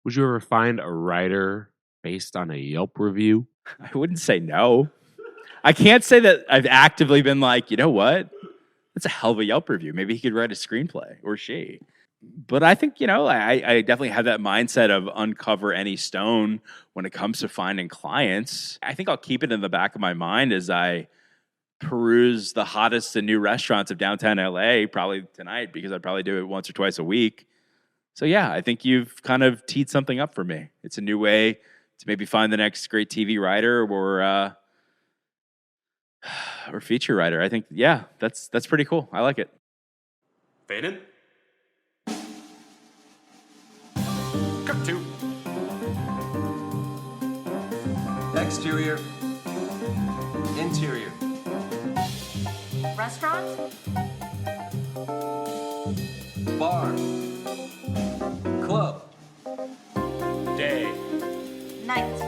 Would you ever find a writer based on a Yelp review? I wouldn't say no. I can't say that I've actively been like, you know what? That's a hell of a Yelp review. Maybe he could write a screenplay, or she. But I think, I definitely have that mindset of uncover any stone when it comes to finding clients. I think I'll keep it in the back of my mind as I peruse the hottest and new restaurants of downtown LA, probably tonight, because I'd probably do it once or twice a week. So yeah, I think you've kind of teed something up for me. It's a new way to maybe find the next great TV writer or feature writer. I think, yeah, that's pretty cool. I like it. Fade in. Cut two. Exterior. Interior. Restaurant? Bar. Club. Day. Night.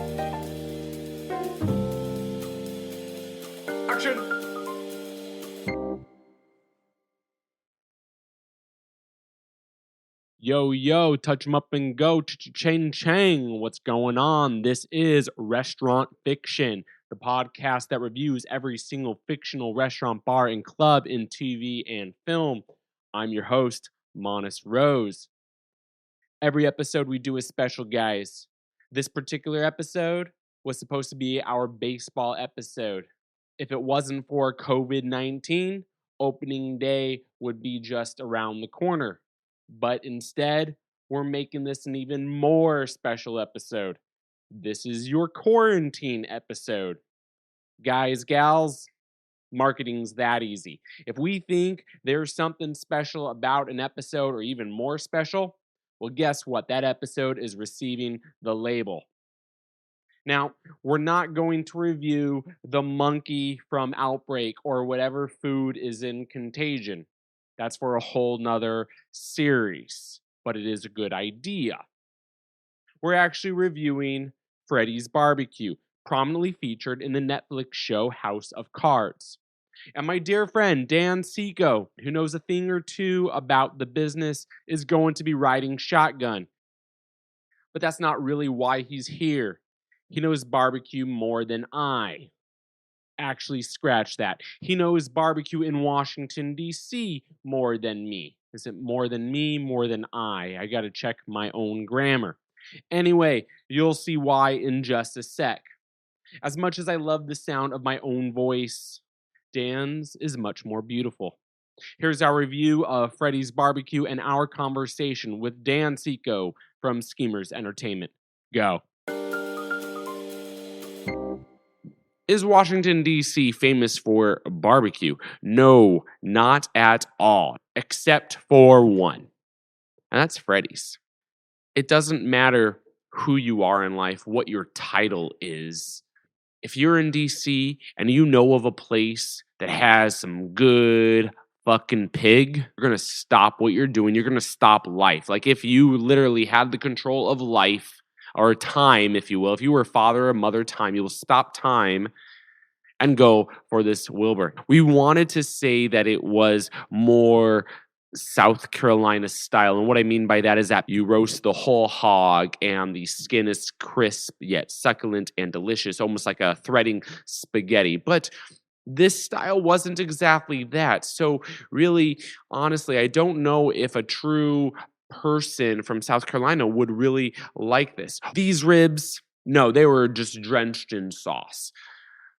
Action. Yo, touch 'em up and go, chang. What's going on? This is Restaurant Fiction, the podcast that reviews every single fictional restaurant, bar, and club in TV and film. I'm your host, Monis Rose. Every episode we do is special, guys. This particular episode was supposed to be our baseball episode. If it wasn't for COVID-19, opening day would be just around the corner. But instead, we're making this an even more special episode. This is your quarantine episode. Guys, gals, marketing's that easy. If we think there's something special about an episode or even more special, well, guess what? That episode is receiving the label. Now, we're not going to review the monkey from Outbreak or whatever food is in Contagion. That's for a whole nother series, but it is a good idea. We're actually reviewing Freddy's BBQ, prominently featured in the Netflix show House of Cards. And my dear friend, Dan Secco, who knows a thing or two about the business, is going to be riding shotgun. But that's not really why he's here. He knows barbecue more than I. Actually, scratch that. He knows barbecue in Washington, D.C. more than me. Is it more than me, more than I? I gotta check my own grammar. Anyway, you'll see why in just a sec. As much as I love the sound of my own voice, Dan's is much more beautiful. Here's our review of Freddy's BBQ and our conversation with Dan Secco from Schemers Entertainment. Go. Is Washington, D.C. famous for barbecue? No, not at all, except for one. And that's Freddy's. It doesn't matter who you are in life, what your title is. If you're in D.C. and you know of a place that has some good fucking pig, you're going to stop what you're doing. You're going to stop life. Like if you literally had the control of life, or time, if you will. If you were a father or mother time, you will stop time and go for this Wilbur. We wanted to say that it was more South Carolina style. And what I mean by that is that you roast the whole hog and the skin is crisp yet succulent and delicious, almost like a threading spaghetti. But this style wasn't exactly that. So really, honestly, I don't know if a true person from South Carolina would really like this. These ribs, no, they were just drenched in sauce.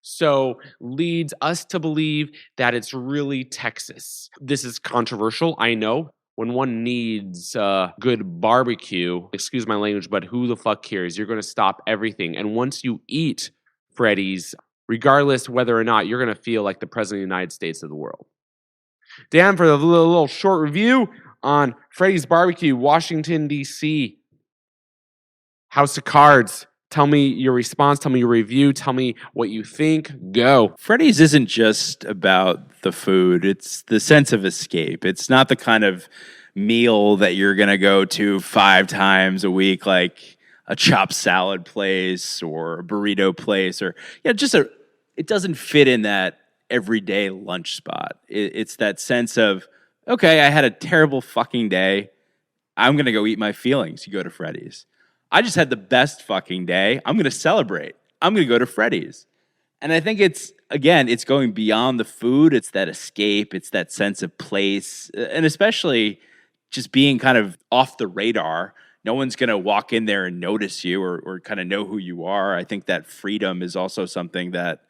So leads us to believe that it's really Texas. This is controversial, I know. When one needs good barbecue, excuse my language, but who the fuck cares? You're going to stop everything. And once you eat Freddy's, regardless whether or not, you're going to feel like the president of the United States of the world. Dan, for the little short review on Freddy's BBQ, Washington, D.C. House of Cards. Tell me your response. Tell me your review. Tell me what you think. Go. Freddy's isn't just about the food. It's the sense of escape. It's not the kind of meal that you're going to go to 5 times a week, like a chopped salad place or a burrito place, or it doesn't fit in that everyday lunch spot. It's that sense of, okay, I had a terrible fucking day. I'm going to go eat my feelings. You go to Freddy's. I just had the best fucking day. I'm going to celebrate. I'm going to go to Freddy's. And I think it's going beyond the food. It's that escape. It's that sense of place. And especially just being kind of off the radar. No one's going to walk in there and notice you or kind of know who you are. I think that freedom is also something that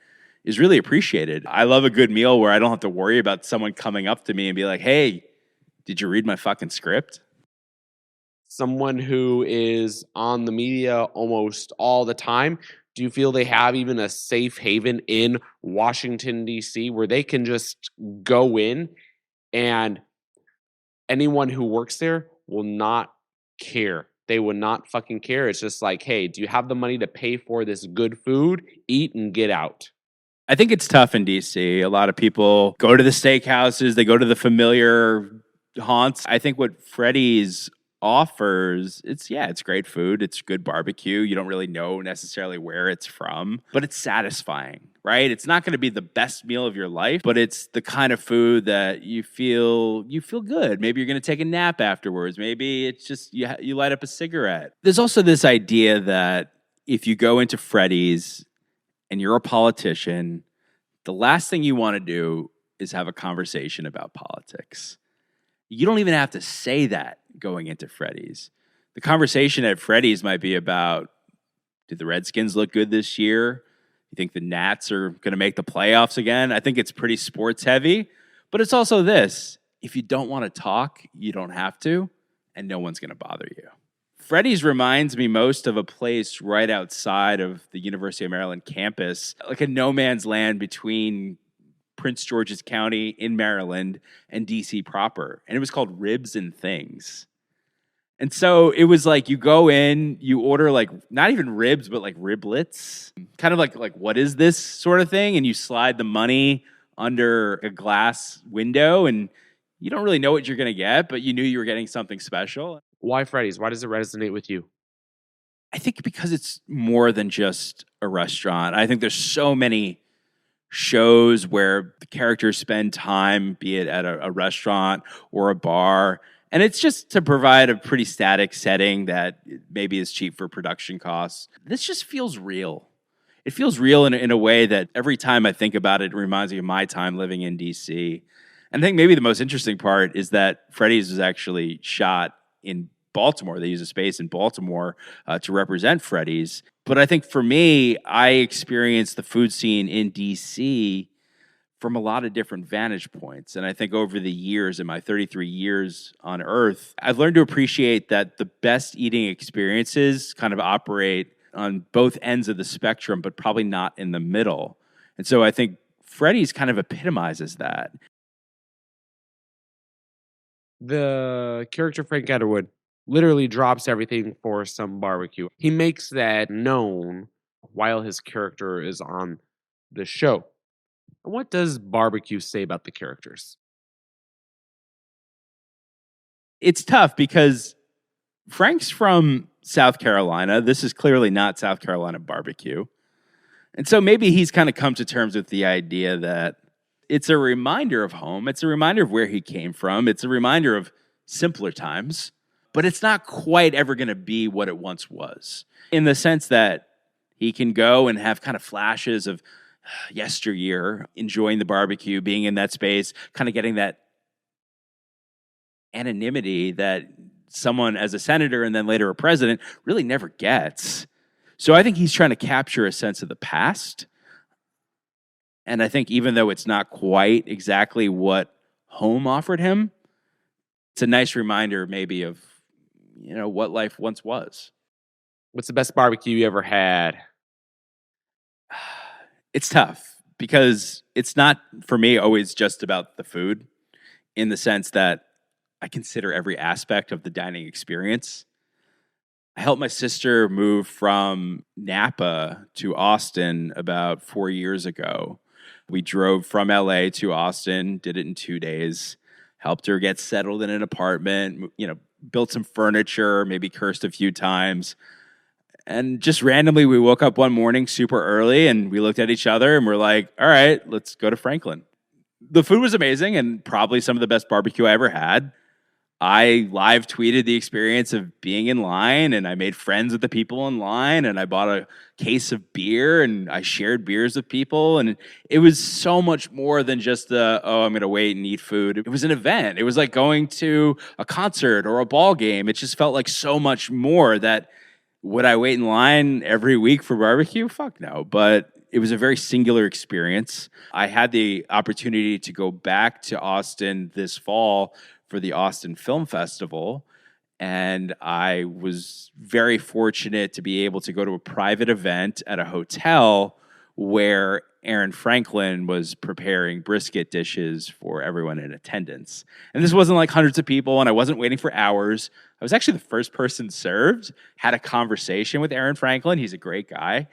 is really appreciated. I love a good meal where I don't have to worry about someone coming up to me and be like, hey, did you read my fucking script? Someone who is on the media almost all the time, do you feel they have even a safe haven in Washington, D.C., where they can just go in and anyone who works there will not care? They would not fucking care. It's just like, hey, do you have the money to pay for this good food? Eat and get out. I think it's tough in DC. A lot of people go to the steakhouses, they go to the familiar haunts. I think what Freddy's offers, it's great food, it's good barbecue. You don't really know necessarily where it's from, but it's satisfying, right? It's not going to be the best meal of your life, but it's the kind of food that you feel good. Maybe you're going to take a nap afterwards. Maybe it's just you light up a cigarette. There's also this idea that if you go into Freddy's and you're a politician, the last thing you want to do is have a conversation about politics. You don't even have to say that going into Freddy's. The conversation at Freddy's might be about, did the Redskins look good this year? You think the Nats are going to make the playoffs again? I think it's pretty sports heavy, but it's also this. If you don't want to talk, you don't have to, and no one's going to bother you. Freddy's reminds me most of a place right outside of the University of Maryland campus, like a no man's land between Prince George's County in Maryland and DC proper. And it was called Ribs and Things. And so it was like you go in, you order like not even ribs, but like riblets, kind of like what is this sort of thing? And you slide the money under a glass window and you don't really know what you're going to get, but you knew you were getting something special. Why Freddy's? Why does it resonate with you? I think because it's more than just a restaurant. I think there's so many shows where the characters spend time, be it at a restaurant or a bar, and it's just to provide a pretty static setting that maybe is cheap for production costs. This just feels real. It feels real in a way that every time I think about it, it reminds me of my time living in DC. And I think maybe the most interesting part is that Freddy's was actually shot in Baltimore. They use a space in Baltimore to represent Freddy's. But I think for me, I experienced the food scene in DC from a lot of different vantage points. And I think over the years, in my 33 years on Earth, I've learned to appreciate that the best eating experiences kind of operate on both ends of the spectrum, but probably not in the middle. And so I think Freddy's kind of epitomizes that. The character Frank Underwood literally drops everything for some barbecue. He makes that known while his character is on the show. And what does barbecue say about the characters? It's tough because Frank's from South Carolina. This is clearly not South Carolina barbecue. And so maybe he's kind of come to terms with the idea that it's a reminder of home. It's a reminder of where he came from. It's a reminder of simpler times. But it's not quite ever going to be what it once was, in the sense that he can go and have kind of flashes of yesteryear, enjoying the barbecue, being in that space, kind of getting that anonymity that someone as a senator and then later a president really never gets. So I think he's trying to capture a sense of the past. And I think even though it's not quite exactly what home offered him, it's a nice reminder maybe of, what life once was. What's the best barbecue you ever had? It's tough because it's not, for me, always just about the food, in the sense that I consider every aspect of the dining experience. I helped my sister move from Napa to Austin about 4 years ago. We drove from LA to Austin, did it in 2 days, helped her get settled in an apartment, built some furniture, maybe cursed a few times. And just randomly, we woke up one morning super early and we looked at each other and we're like, all right, let's go to Franklin. The food was amazing and probably some of the best barbecue I ever had. I live tweeted the experience of being in line, and I made friends with the people in line, and I bought a case of beer, and I shared beers with people. And it was so much more than just I'm going to wait and eat food. It was an event. It was like going to a concert or a ball game. It just felt like so much more. That would I wait in line every week for barbecue? Fuck no. But it was a very singular experience. I had the opportunity to go back to Austin this fall for the Austin Film Festival, and I was very fortunate to be able to go to a private event at a hotel where Aaron Franklin was preparing brisket dishes for everyone in attendance. And this wasn't like hundreds of people, and I wasn't waiting for hours. I was actually the first person served, had a conversation with Aaron Franklin. He's a great guy,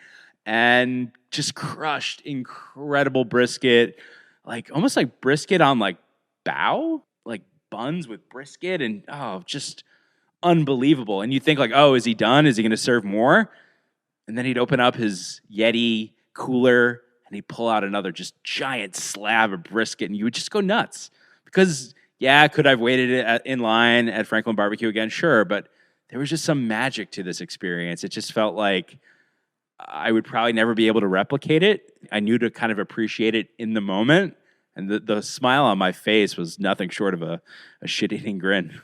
and just crushed incredible brisket, like almost like brisket on like bao, like buns with brisket, and just unbelievable. And you think like, is he done? Is he going to serve more? And then he'd open up his Yeti cooler and he'd pull out another just giant slab of brisket, and you would just go nuts. Because could I have waited in line at Franklin Barbecue again? Sure, but there was just some magic to this experience. It just felt like I would probably never be able to replicate it. I knew to kind of appreciate it in the moment. And the smile on my face was nothing short of a shit-eating grin.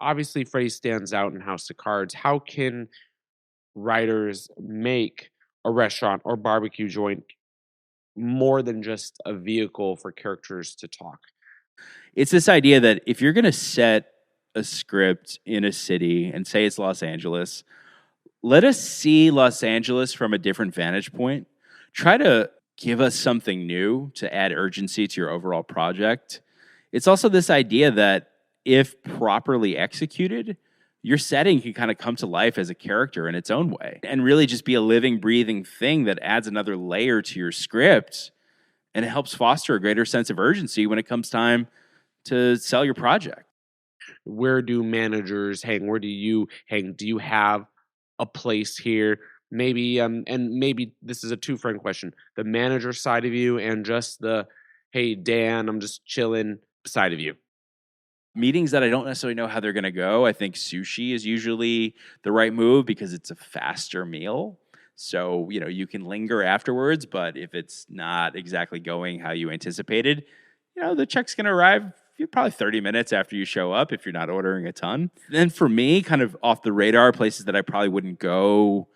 Obviously, Freddy stands out in House of Cards. How can writers make a restaurant or barbecue joint more than just a vehicle for characters to talk? It's this idea that if you're going to set a script in a city and say it's Los Angeles, let us see Los Angeles from a different vantage point. Try to give us something new to add urgency to your overall project. It's also this idea that if properly executed, your setting can kind of come to life as a character in its own way and really just be a living, breathing thing that adds another layer to your script, and it helps foster a greater sense of urgency when it comes time to sell your project. Where do managers hang? Where do you hang? Do you have a place here? Maybe and maybe this is a two-frame question. The manager side of you and just the, hey Dan, I'm just chilling side of you. Meetings that I don't necessarily know how they're going to go. I think sushi is usually the right move because it's a faster meal. So, you can linger afterwards, but if it's not exactly going how you anticipated, the check's going to arrive probably 30 minutes after you show up if you're not ordering a ton. Then for me, kind of off the radar, places that I probably wouldn't go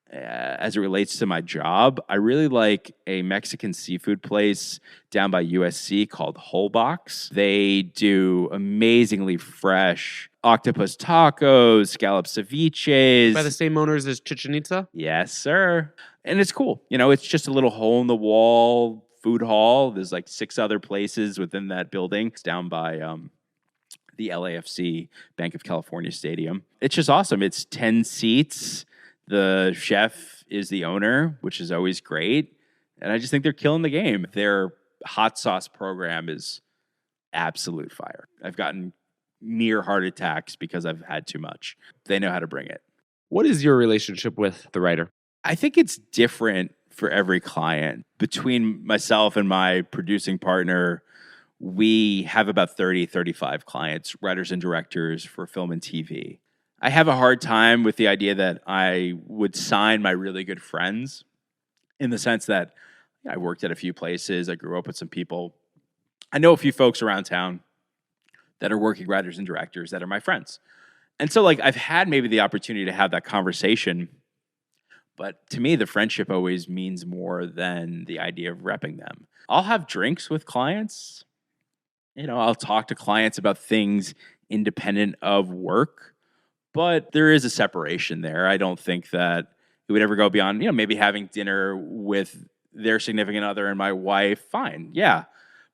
as it relates to my job, I really like a Mexican seafood place down by USC called Whole Box. They do amazingly fresh octopus tacos, scallop ceviches. By the same owners as Chichen Itza? Yes, sir. And it's cool. It's just a little hole in the wall food hall. There's like 6 other places within that building. It's down by the LAFC Bank of California Stadium. It's just awesome. It's 10 seats. The chef is the owner, which is always great. And I just think they're killing the game. Their hot sauce program is absolute fire. I've gotten near heart attacks because I've had too much. They know how to bring it. What is your relationship with the writer? I think it's different for every client. Between myself and my producing partner, we have about 30, 35 clients, writers and directors for film and TV. I have a hard time with the idea that I would sign my really good friends, in the sense that I worked at a few places. I grew up with some people. I know a few folks around town that are working writers and directors that are my friends. And so I've had maybe the opportunity to have that conversation, but to me, the friendship always means more than the idea of repping them. I'll have drinks with clients. I'll talk to clients about things independent of work, but there is a separation there. I don't think that it would ever go beyond, maybe having dinner with their significant other and my wife. Fine. Yeah.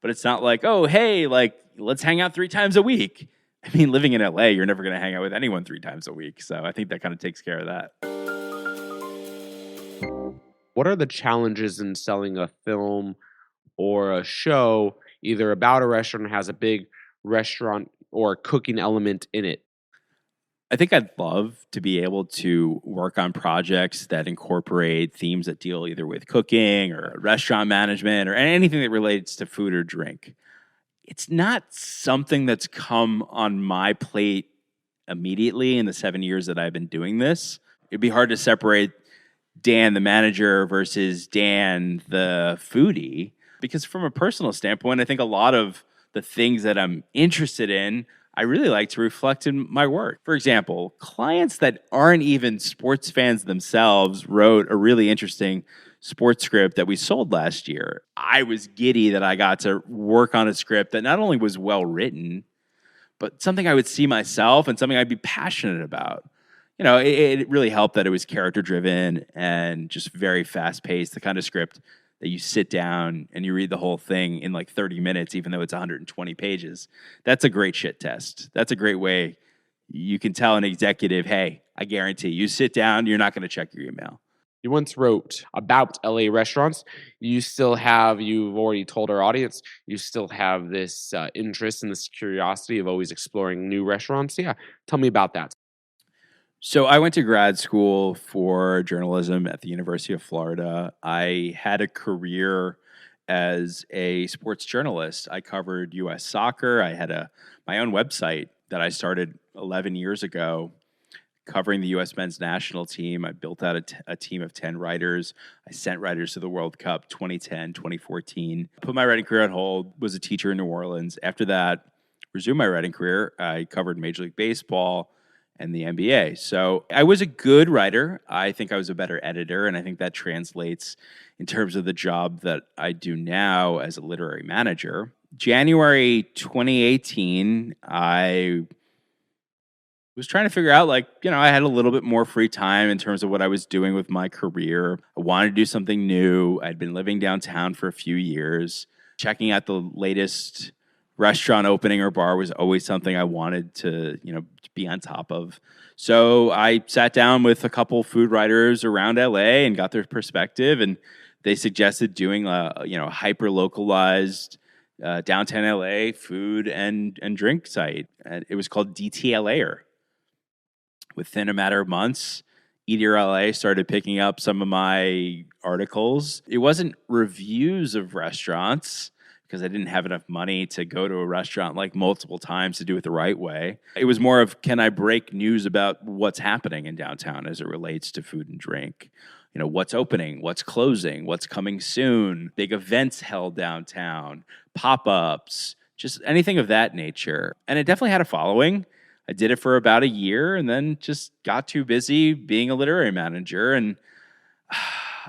But it's not like, oh, hey, let's hang out 3 times a week. I mean, living in LA, you're never going to hang out with anyone 3 times a week. So I think that kind of takes care of that. What are the challenges in selling a film or a show, either about a restaurant or has a big restaurant or cooking element in it? I think I'd love to be able to work on projects that incorporate themes that deal either with cooking or restaurant management or anything that relates to food or drink. It's not something that's come on my plate immediately in the 7 years that I've been doing this. It'd be hard to separate Dan, the manager, versus Dan, the foodie, because from a personal standpoint, I think a lot of the things that I'm interested in, I really like to reflect in my work. For example, clients that aren't even sports fans themselves wrote a really interesting sports script that we sold last year. I was giddy that I got to work on a script that not only was well written, but something I would see myself and something I'd be passionate about. You know, it really helped that it was character driven and just very fast paced, the kind of script that you sit down and you read the whole thing in like 30 minutes, even though it's 120 pages. That's a great shit test. That's a great way you can tell an executive, hey, I guarantee you sit down, you're not going to check your email. You once wrote about LA restaurants. You've already told our audience, you still have this interest and this curiosity of always exploring new restaurants. Yeah, tell me about that. So I went to grad school for journalism at the University of Florida. I had a career as a sports journalist. I covered U.S. soccer. I had my own website that I started 11 years ago covering the U.S. men's national team. I built out a team of 10 writers. I sent writers to the World Cup 2010, 2014. Put my writing career on hold, was a teacher in New Orleans. After that, resumed my writing career. I covered Major League Baseball and the NBA. So I was a good writer. I think I was a better editor, and I think that translates in terms of the job that I do now as a literary manager. January 2018, I was trying to figure out, I had a little bit more free time in terms of what I was doing with my career. I wanted to do something new. I'd been living downtown for a few years. Checking out the latest restaurant opening or bar was always something I wanted to, be on top of. So I sat down with a couple food writers around LA and got their perspective, and they suggested doing a hyper localized downtown LA food and drink site. And it was called DTLAer. Within a matter of months, Eatier LA started picking up some of my articles. It wasn't reviews of restaurants, because I didn't have enough money to go to a restaurant multiple times to do it the right way. It was more of, can I break news about what's happening in downtown as it relates to food and drink? What's opening, what's closing, what's coming soon, big events held downtown, pop-ups, just anything of that nature. And it definitely had a following. I did it for about a year and then just got too busy being a literary manager. And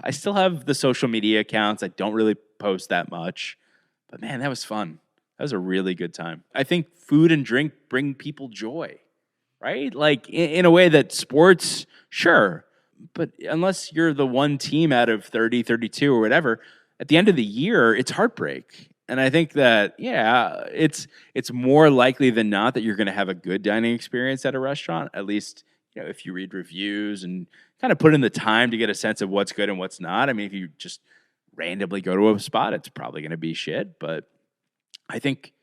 I still have the social media accounts. I don't really post that much. But man, that was fun. That was a really good time. I think food and drink bring people joy, right? In a way that sports, sure. But unless you're the one team out of 30, 32 or whatever, at the end of the year, it's heartbreak. And I think that, it's more likely than not that you're going to have a good dining experience at a restaurant, at least, if you read reviews and kind of put in the time to get a sense of what's good and what's not. I mean, if you just randomly go to a spot, it's probably going to be shit. But I think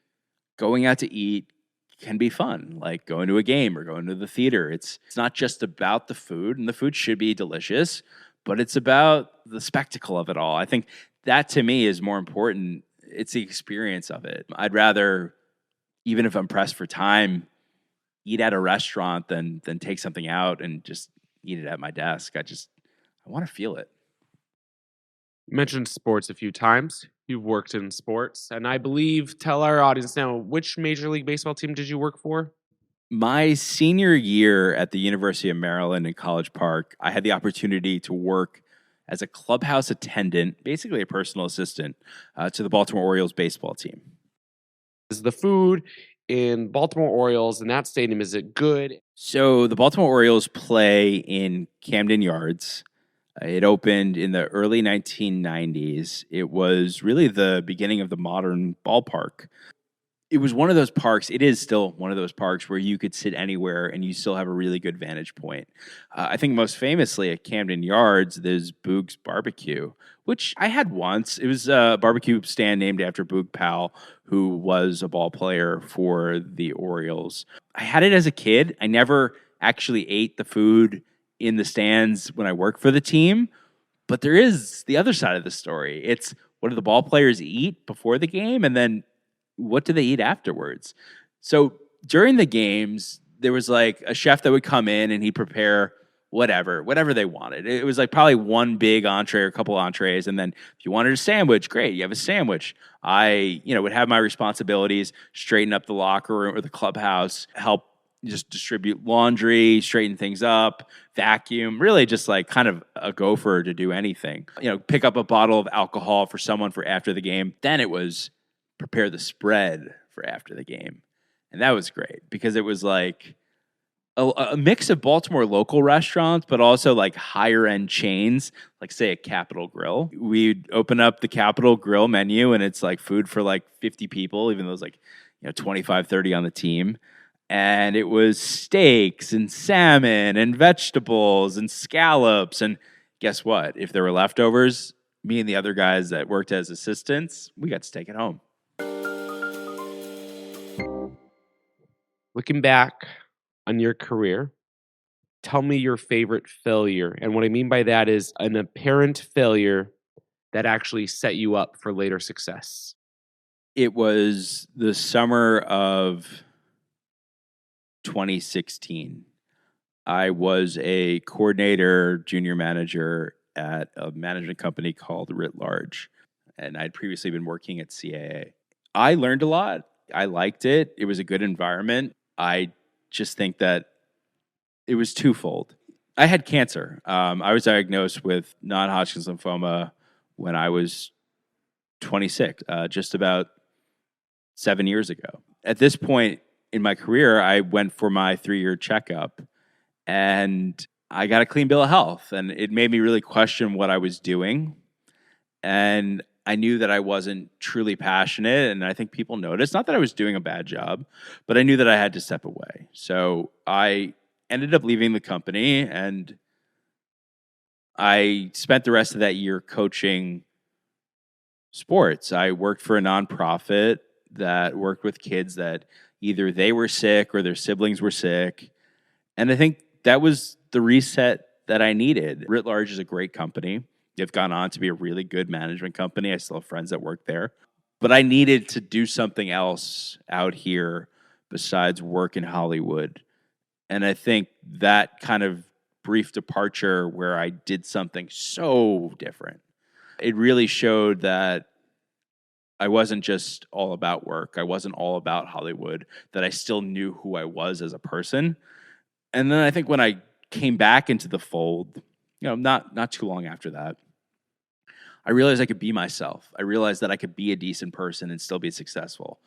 going out to eat can be fun, like going to a game or going to the theater. It's not just about the food, and the food should be delicious, but it's about the spectacle of it all. I think that to me is more important. It's the experience of it. I'd rather, even if I'm pressed for time, eat at a restaurant than take something out and just eat it at my desk. I want to feel it. You mentioned sports a few times. You've worked in sports, and I believe, tell our audience now, which Major League Baseball team did you work for? My senior year at the University of Maryland in College Park, I had the opportunity to work as a clubhouse attendant, basically a personal assistant, to the Baltimore Orioles baseball team. Is the food in Baltimore Orioles in that stadium, is it good? So the Baltimore Orioles play in Camden Yards. It opened in the early 1990s. It was really the beginning of the modern ballpark. It was one of those parks, it is still one of those parks where you could sit anywhere and you still have a really good vantage point. I think most famously at Camden Yards, there's Boog's Barbecue, which I had once. It was a barbecue stand named after Boog Powell, who was a ball player for the Orioles. I had it as a kid. I never actually ate the food in the stands when I worked for the team. But there is the other side of the story. It's what do the ball players eat before the game, and then what do they eat afterwards? So during the games, there was like a chef that would come in and he'd prepare whatever they wanted. It was like probably one big entree or a couple entrees. And then if you wanted a sandwich, great, you have a sandwich. I, would have my responsibilities, straighten up the locker room or the clubhouse, help just distribute laundry, straighten things up, vacuum, really just like kind of a gopher to do anything. Pick up a bottle of alcohol for someone for after the game. Then it was prepare the spread for after the game. And that was great because it was like a mix of Baltimore local restaurants, but also like higher end chains, like say a Capitol Grill. We'd open up the Capitol Grill menu and it's like food for like 50 people, even though it's like, 25, 30 on the team. And it was steaks and salmon and vegetables and scallops. And guess what? If there were leftovers, me and the other guys that worked as assistants, we got to take it home. Looking back on your career, tell me your favorite failure. And what I mean by that is an apparent failure that actually set you up for later success. It was the summer of 2016. I was a coordinator, junior manager at a management company called Writ Large, and I'd previously been working at CAA. I learned a lot. I liked it. It was a good environment. I just think that it was twofold. I had cancer. I was diagnosed with non-Hodgkin's lymphoma when I was 26, just about 7 years ago. At this point in my career, I went for my 3-year checkup and I got a clean bill of health, and it made me really question what I was doing. And I knew that I wasn't truly passionate, and I think people noticed. Not that I was doing a bad job, but I knew that I had to step away. So I ended up leaving the company, and I spent the rest of that year coaching sports. I worked for a nonprofit that worked with kids that either they were sick or their siblings were sick. And I think that was the reset that I needed. Writ Large is a great company. They've gone on to be a really good management company. I still have friends that work there. But I needed to do something else out here besides work in Hollywood. And I think that kind of brief departure where I did something so different, it really showed that I wasn't just all about work. I wasn't all about Hollywood, that I still knew who I was as a person. And then I think when I came back into the fold, not too long after that, I realized I could be myself. I realized that I could be a decent person and still be successful.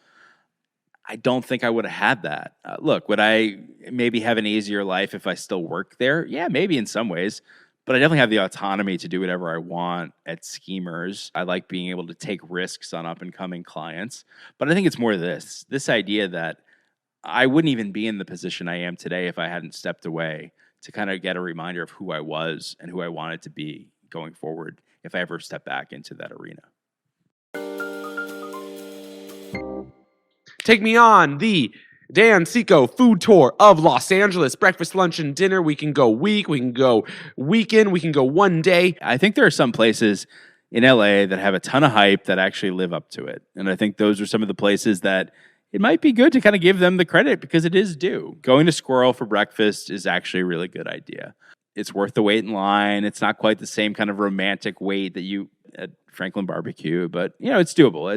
I don't think I would have had that. Look, would I maybe have an easier life if I still worked there? Yeah, maybe in some ways. But I definitely have the autonomy to do whatever I want at Schemers. I like being able to take risks on up-and-coming clients. But I think it's more this idea that I wouldn't even be in the position I am today if I hadn't stepped away to kind of get a reminder of who I was and who I wanted to be going forward if I ever step back into that arena. Take me on the Dan Secco food tour of Los Angeles. Breakfast, lunch, and dinner. We can go week, we can go weekend, we can go one day. I think there are some places in LA that have a ton of hype that actually live up to it. And I think those are some of the places that it might be good to kind of give them the credit because it is due. Going to Squirrel for breakfast is actually a really good idea. It's worth the wait in line. It's not quite the same kind of romantic wait that you at Franklin Barbecue, but it's doable.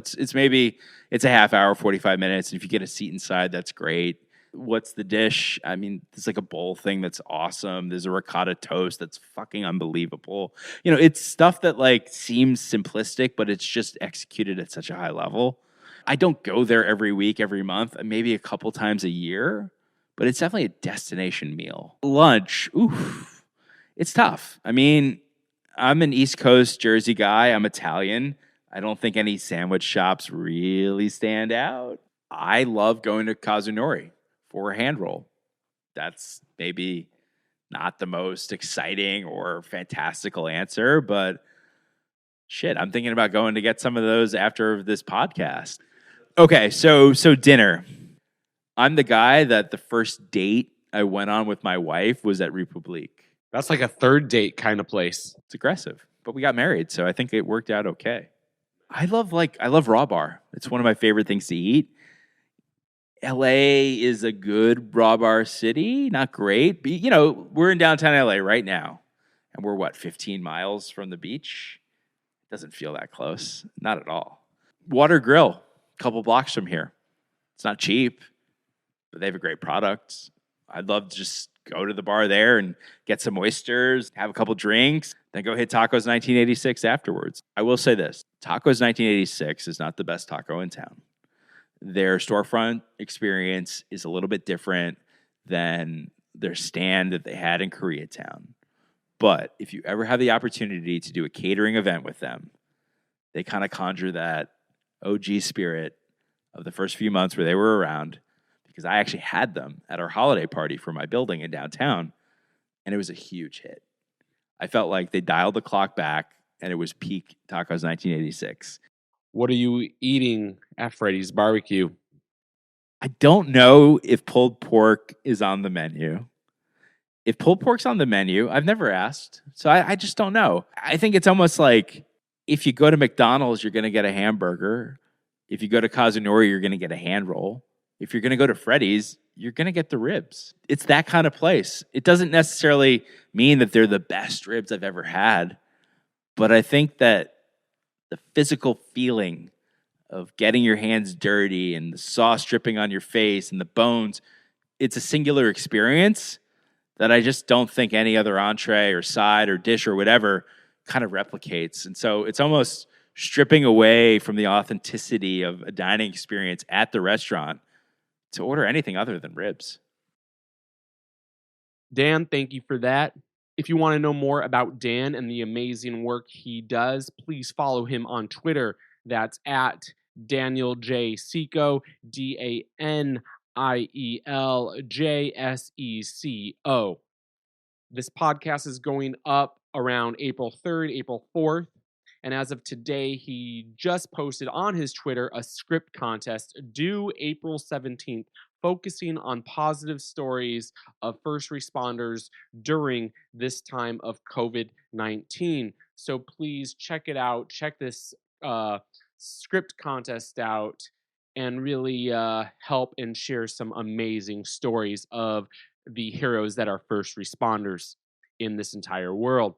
It's a half hour, 45 minutes. And if you get a seat inside, that's great. What's the dish? I mean, there's like a bowl thing that's awesome. There's a ricotta toast that's fucking unbelievable. It's stuff that like seems simplistic, but it's just executed at such a high level. I don't go there every week, every month, maybe a couple times a year, but it's definitely a destination meal. Lunch, oof, it's tough. I mean, I'm an East Coast Jersey guy. I'm Italian. I don't think any sandwich shops really stand out. I love going to Kazunori for a hand roll. That's maybe not the most exciting or fantastical answer, but shit, I'm thinking about going to get some of those after this podcast. Okay, so dinner. I'm the guy that the first date I went on with my wife was at Republique. That's like a third date kind of place. It's aggressive, but we got married, so I think it worked out okay. I love raw bar. It's one of my favorite things to eat. LA is a good raw bar city, not great. But, you know, we're in downtown LA right now, and we're 15 miles from the beach? It doesn't feel that close. Not at all. Water Grill, a couple blocks from here. It's not cheap, but they have a great product. I'd love to just go to the bar there and get some oysters, have a couple drinks, then go hit Tacos 1986 afterwards. I will say this, Tacos 1986 is not the best taco in town. Their storefront experience is a little bit different than their stand that they had in Koreatown. But if you ever have the opportunity to do a catering event with them, they kind of conjure that OG spirit of the first few months where they were around, because I actually had them at our holiday party for my building in downtown, and it was a huge hit. I felt like they dialed the clock back, and it was peak Tacos 1986. What are you eating at Freddy's Barbecue? I don't know if pulled pork is on the menu. If pulled pork's on the menu, I've never asked, so I just don't know. I think it's almost like if you go to McDonald's, you're going to get a hamburger. If you go to Kazunori, you're going to get a hand roll. If you're going to go to Freddy's, you're going to get the ribs. It's that kind of place. It doesn't necessarily mean that they're the best ribs I've ever had, but I think that the physical feeling of getting your hands dirty and the sauce dripping on your face and the bones, it's a singular experience that I just don't think any other entree or side or dish or whatever kind of replicates. And so it's almost stripping away from the authenticity of a dining experience at the restaurant to order anything other than ribs. Dan, thank you for that. If you want to know more about Dan and the amazing work he does, please follow him on Twitter. That's at Daniel J. Secco, DanielJSecco. This podcast is going up around April 3rd, April 4th. And as of today, he just posted on his Twitter a script contest due April 17th, focusing on positive stories of first responders during this time of COVID-19. So please check it out. Check this script contest out and really help and share some amazing stories of the heroes that are first responders in this entire world.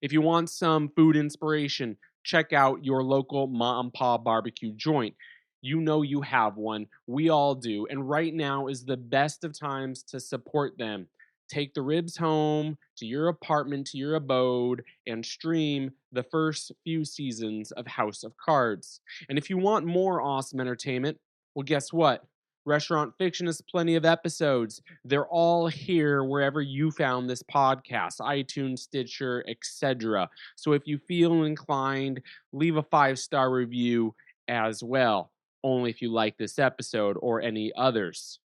If you want some food inspiration, check out your local Ma and Pa barbecue joint. You know you have one. We all do. And right now is the best of times to support them. Take the ribs home to your apartment, to your abode, and stream the first few seasons of House of Cards. And if you want more awesome entertainment, well, guess what? Restaurant Fiction has plenty of episodes. They're all here wherever you found this podcast, iTunes, Stitcher, etc. So if you feel inclined, leave a 5-star review as well, only if you like this episode or any others.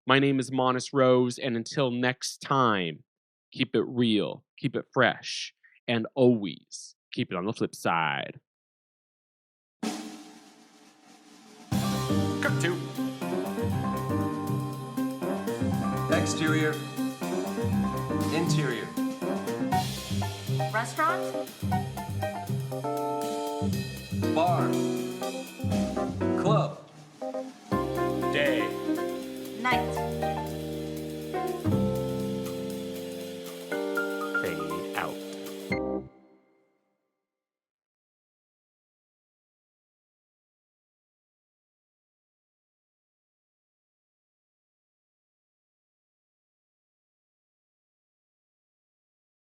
My name is Monis Rose, and until next time, keep it real, keep it fresh, and always keep it on the flip side. Cut to Exterior. Interior. Restaurant? Bar. Club. day. Night.